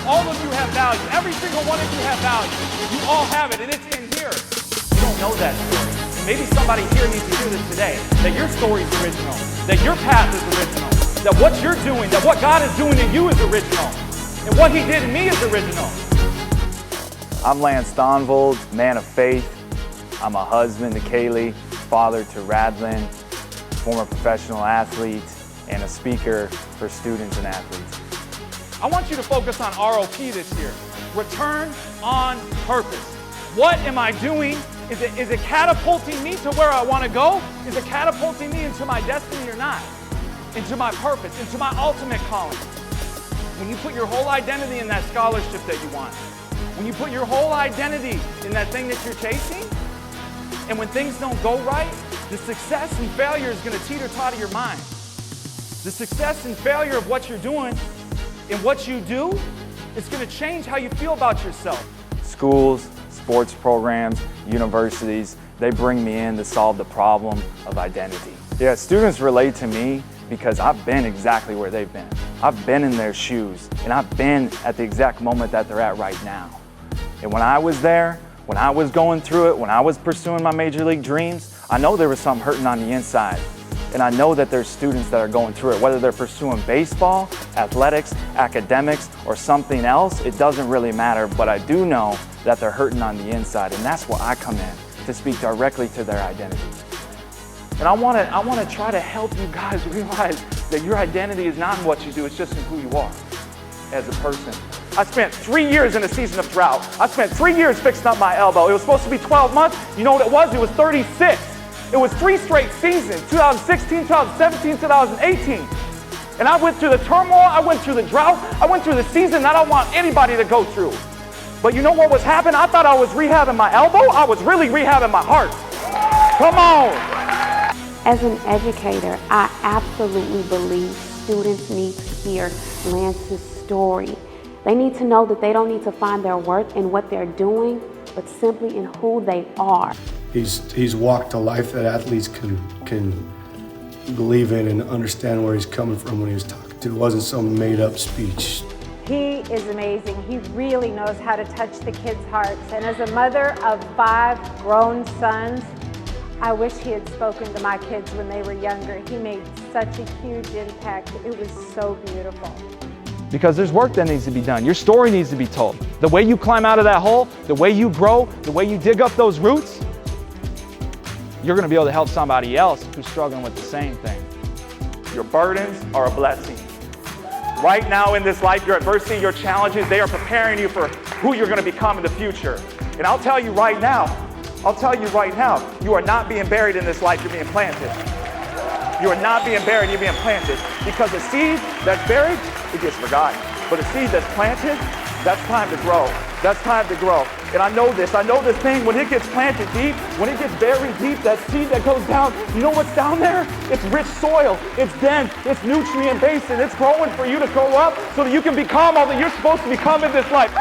All of you have value. Every single one of you have value. You all have it, and it's in here. You don't know that story. Maybe somebody here needs to hear this today, that your story is original, that your path is original, that what you're doing, that what God is doing in you is original, and what He did in me is original. I'm Thonvold, man of faith. I'm a husband to Kaylee, father to Radlin, former professional athlete, and a speaker for students and athletes. I want you to focus on ROP this year. Return on purpose. What am I doing? Is it catapulting me to where I want to go? Is it catapulting me into my destiny or not? Into my purpose, into my ultimate calling. When you put your whole identity in that scholarship that you want, when you put your whole identity in that thing that you're chasing, and when things don't go right, the success and failure is going to teeter-totter your mind. The success and failure of what you're doing and what you do is going to change how you feel about yourself. Schools, sports programs, universities, they bring me in to solve the problem of identity. Yeah, students relate to me because I've been exactly where they've been. I've been in their shoes, and I've been at the exact moment that they're at right now. And when I was there, when I was going through it, when I was pursuing my major league dreams, I know there was something hurting on the inside. And I know that there's students that are going through it, whether they're pursuing baseball, athletics, academics, or something else, it doesn't really matter, but I do know that they're hurting on the inside, and that's where I come in, to speak directly to their identity. And I want to try to help you guys realize that your identity is not in what you do, it's just in who you are as a person. I spent 3 years in a season of drought. I spent 3 years fixing up my elbow. It was supposed to be 12 months. You know what it was? It was 36. It was 3 straight seasons, 2016, 2017, 2018. And I went through the turmoil, I went through the drought, I went through the season that I don't want anybody to go through. But you know what was happening? I thought I was rehabbing my elbow. I was really rehabbing my heart. Come on. As an educator, I absolutely believe students need to hear Lance's story. They need to know that they don't need to find their worth in what they're doing, but simply in who they are. He's walked a life that athletes can believe in and understand where he's coming from when he was talking to. It wasn't some made-up speech. He is amazing. He really knows how to touch the kids' hearts. And as a mother of 5 grown sons, I wish he had spoken to my kids when they were younger. He made such a huge impact. It was so beautiful. Because there's work that needs to be done. Your story needs to be told. The way you climb out of that hole, the way you grow, the way you dig up those roots, you're going to be able to help somebody else who's struggling with the same thing. Your burdens are a blessing. Right now in this life, your adversity, your challenges, they are preparing you for who you're going to become in the future. And I'll tell you right now, you are not being buried in this life, you're being planted. You are not being buried, you're being planted. Because a seed that's buried, it gets forgotten. But a seed that's planted, that's time to grow. That's time to grow. And I know this thing, when it gets planted deep, when it gets buried deep, that seed that goes down, you know what's down there? It's rich soil, it's dense, it's nutrient based, and it's growing for you to grow up so that you can become all that you're supposed to become in this life.